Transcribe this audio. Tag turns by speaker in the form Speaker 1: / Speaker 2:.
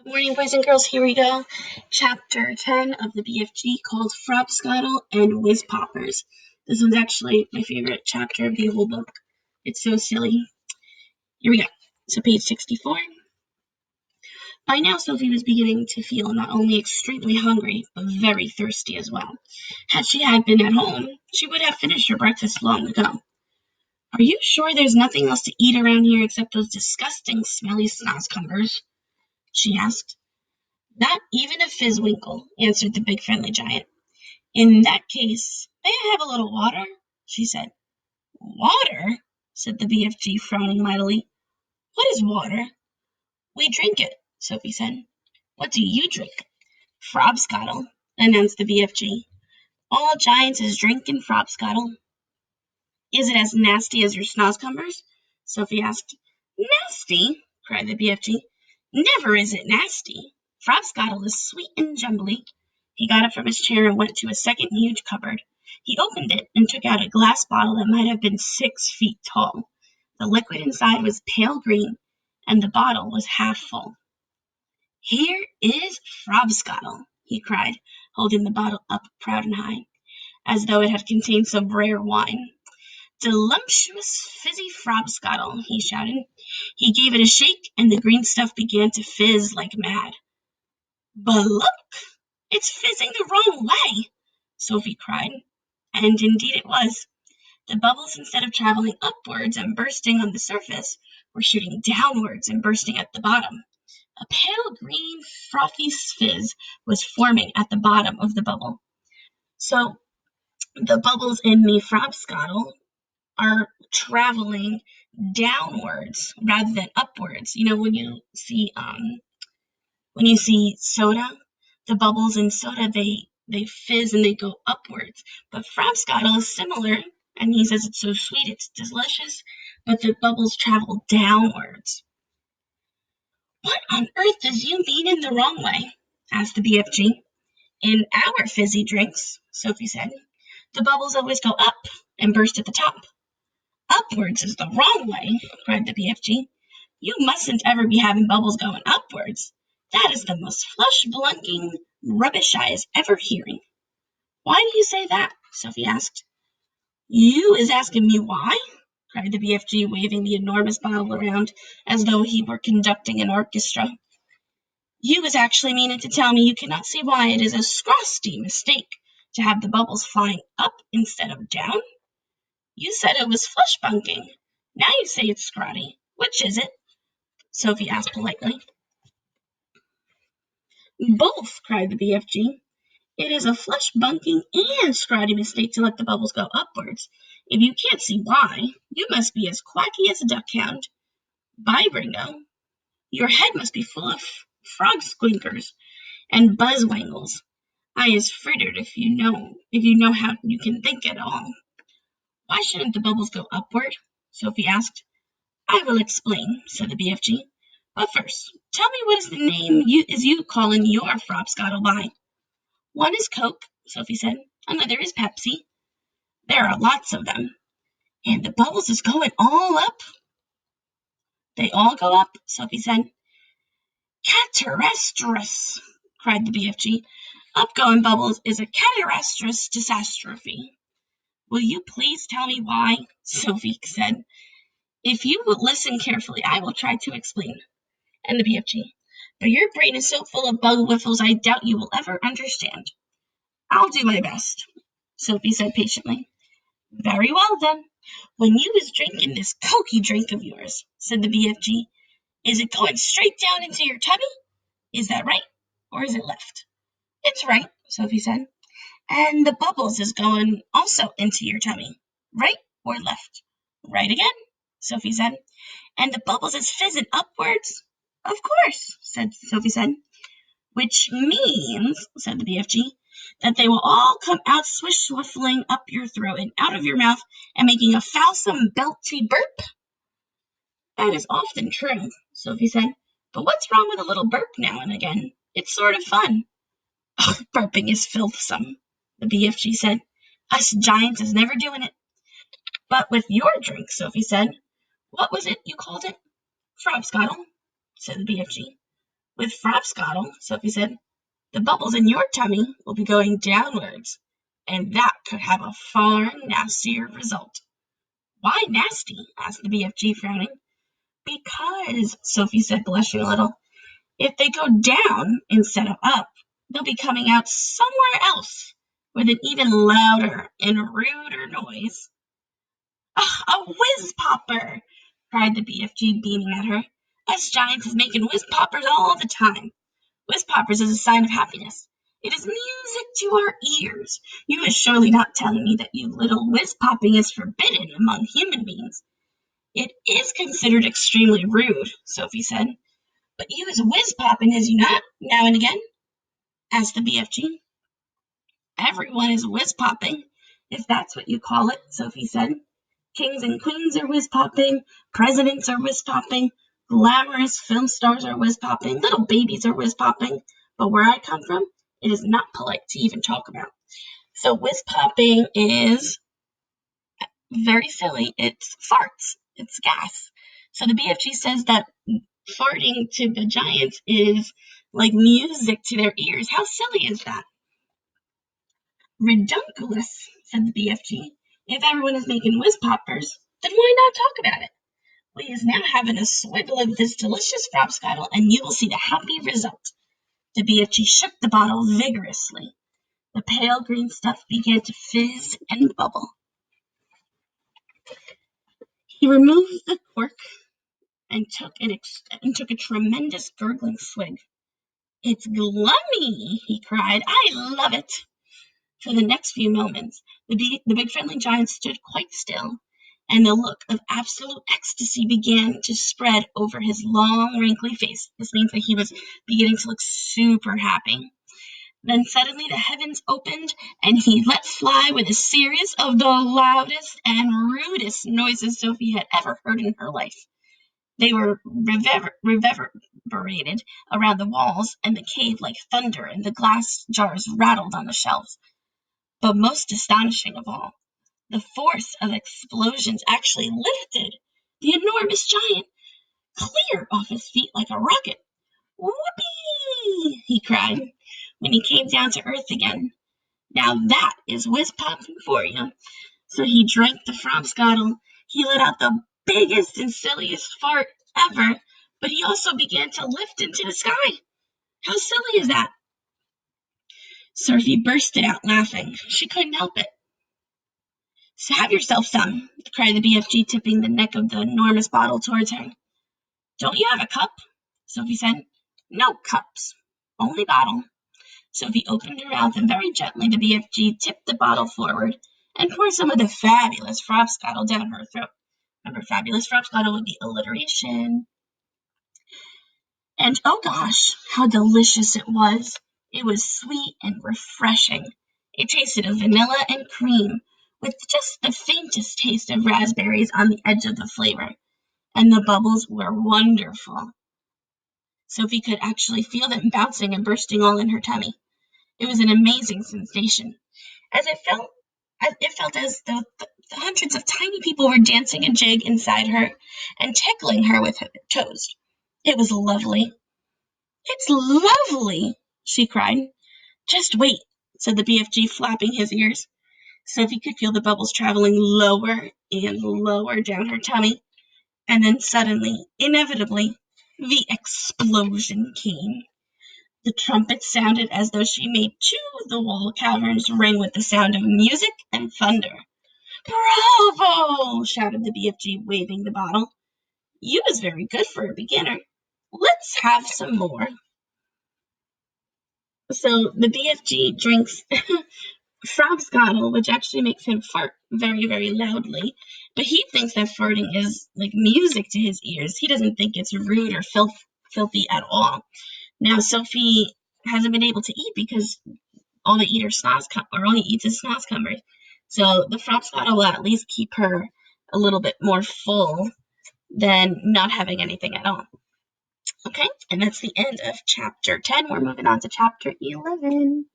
Speaker 1: Good morning, boys and girls. Here we go. Chapter 10 of the BFG called Frobscottle and Whizpoppers. This one's actually my favorite chapter of the whole book. It's so silly. Here we go. So page 64. By now, Sophie was beginning to feel not only extremely hungry, but very thirsty as well. Had she had been at home, she would have finished her breakfast long ago. Are you sure there's nothing else to eat around here except those disgusting, smelly snozcumbers? She asked. Not even a fizzwinkle, answered the big friendly giant. In that case, may I have a little water? She said. Water? Said the BFG, frowning mightily. What is water? We drink it, Sophie said. What do you drink? Frobscottle, announced the BFG. All giants is drinking frobscottle. Is it as nasty as your snozcumbers? Sophie asked. Nasty? Cried the BFG. Never is it nasty. Frobscottle is sweet and jumbly. He got up from his chair and went to a second huge cupboard. He opened it and took out a glass bottle that might have been 6 feet tall. The liquid inside was pale green, and the bottle was half full. Here is Frobscottle, he cried, holding the bottle up proud and high, as though it had contained some rare wine. Delumptuous, fizzy Frobscottle, he shouted. He gave it a shake, and the green stuff began to fizz like mad. But look, it's fizzing the wrong way, Sophie cried. And indeed it was. The bubbles, instead of traveling upwards and bursting on the surface, were shooting downwards and bursting at the bottom. A pale green, frothy fizz was forming at the bottom of the bubble. So the bubbles in the Frobscottle are traveling downwards rather than upwards. You know, when you see soda, the bubbles in soda they fizz and they go upwards. But Frobscottle is similar, and he says it's so sweet, it's delicious, but the bubbles travel downwards. What on earth does you mean in the wrong way? Asked the BFG. In our fizzy drinks, Sophie said, the bubbles always go up and burst at the top. Upwards is the wrong way, cried the BFG. You mustn't ever be having bubbles going upwards. That is the most flush-blunking rubbish I is ever hearing. Why do you say that? Sophie asked. You is asking me why? Cried the BFG, waving the enormous bottle around as though he were conducting an orchestra. You is actually meaning to tell me you cannot see why it is a scrosty mistake to have the bubbles flying up instead of down? You said it was flush-bunking. Now you say it's scrotty. Which is it? Sophie asked politely. Both, cried the BFG. It is a flush-bunking and scrotty mistake to let the bubbles go upwards. If you can't see why, you must be as quacky as a duck-hound. By Gringo, your head must be full of frog-squinkers and buzz-wangles. I is frittered if you know how you can think at all. Why shouldn't the bubbles go upward? Sophie asked. I will explain, said the BFG. But first, tell me what is the name you calling your Frobscottle by? One is Coke, Sophie said. Another is Pepsi. There are lots of them. And the bubbles is going all up. They all go up, Sophie said. Catarastrous, cried the BFG. Upgoing bubbles is a catarastrous disastrophe. Will you please tell me why? Sophie said. If you will listen carefully, I will try to explain. And the BFG. But your brain is so full of bug whiffles, I doubt you will ever understand. I'll do my best, Sophie said patiently. Very well, then. When you was drinking this cokey drink of yours, said the BFG, is it going straight down into your tummy? Is that right, or is it left? It's right, Sophie said. And the bubbles is going also into your tummy, right or left? Right again, Sophie said. And the bubbles is fizzing upwards? Of course, Sophie said. Which means, said the BFG, that they will all come out swish-swiffling up your throat and out of your mouth and making a foursome belty burp? That is often true, Sophie said. But what's wrong with a little burp now and again? It's sort of fun. Oh, burping is filthsome, the BFG said. Us giants is never doing it. But with your drink, Sophie said. What was it you called it? Frobscottle, said the BFG. With frobscottle, Sophie said, the bubbles in your tummy will be going downwards, and that could have a far nastier result. Why nasty? Asked the BFG, frowning. Because, Sophie said, blushing a little, if they go down instead of up, they'll be coming out somewhere else with an even louder and ruder noise. A whizpopper! Cried the BFG, beaming at her. Us giants is making whizpoppers all the time. Whizpoppers is a sign of happiness. It is music to our ears. You are surely not telling me that you little whiz-popping is forbidden among human beings. It is considered extremely rude, Sophie said. But you is whiz-popping, is you not, now and again? Asked the BFG. Everyone is whiz-popping, if that's what you call it, Sophie said. Kings and queens are whiz-popping, presidents are whiz-popping, glamorous film stars are whiz-popping, little babies are whiz-popping, but where I come from, it is not polite to even talk about. So whiz-popping is very silly. It's farts. It's gas. So the BFG says that farting to the giants is like music to their ears. How silly is that? Redunculous, said the BFG. If everyone is making whiz-poppers, then why not talk about it? We is now having a swiggle of this delicious frobscottle, and you will see the happy result. The BFG shook the bottle vigorously. The pale green stuff began to fizz and bubble. He removed the cork and took a tremendous gurgling swig. It's glummy, he cried. I love it. For the next few moments, the big friendly giant stood quite still, and the look of absolute ecstasy began to spread over his long, wrinkly face. This means that he was beginning to look super happy. Then suddenly the heavens opened, and he let fly with a series of the loudest and rudest noises Sophie had ever heard in her life. They were reverberated around the walls and the cave like thunder, and the glass jars rattled on the shelves. But most astonishing of all, the force of explosions actually lifted the enormous giant clear off his feet like a rocket. Whoopee! He cried when he came down to earth again. Now that is whiz-popping for you. So he drank the frobscottle. He let out the biggest and silliest fart ever, but he also began to lift into the sky. How silly is that? Sophie bursted out laughing. She couldn't help it. So have yourself some, cried the BFG, tipping the neck of the enormous bottle towards her. Don't you have a cup? Sophie said. No cups, only bottle. Sophie opened her mouth, and very gently the BFG tipped the bottle forward and poured some of the fabulous frobscottle down her throat. Remember, fabulous frobscottle would be alliteration. And oh gosh, how delicious it was. It was sweet and refreshing. It tasted of vanilla and cream, with just the faintest taste of raspberries on the edge of the flavor. And the bubbles were wonderful. Sophie could actually feel them bouncing and bursting all in her tummy. It was an amazing sensation, as it felt as though the hundreds of tiny people were dancing a jig inside her and tickling her with her toes. It was lovely. It's lovely, she cried. Just wait, said the BFG, flapping his ears. Sophie could feel the bubbles traveling lower and lower down her tummy, and then suddenly, inevitably, the explosion came. The trumpet sounded as though she made two of the wall caverns ring with the sound of music and thunder. Bravo! Shouted the BFG, waving the bottle. You was very good for a beginner. Let's have some more. So the BFG drinks frobscottle, which actually makes him fart very, very loudly. But he thinks that farting is like music to his ears. He doesn't think it's rude or filthy at all. Now, Sophie hasn't been able to eat because all they eat are all he eats is snozcumbers. So the frobscottle will at least keep her a little bit more full than not having anything at all. Okay, and that's the end of chapter 10. We're moving on to chapter 11.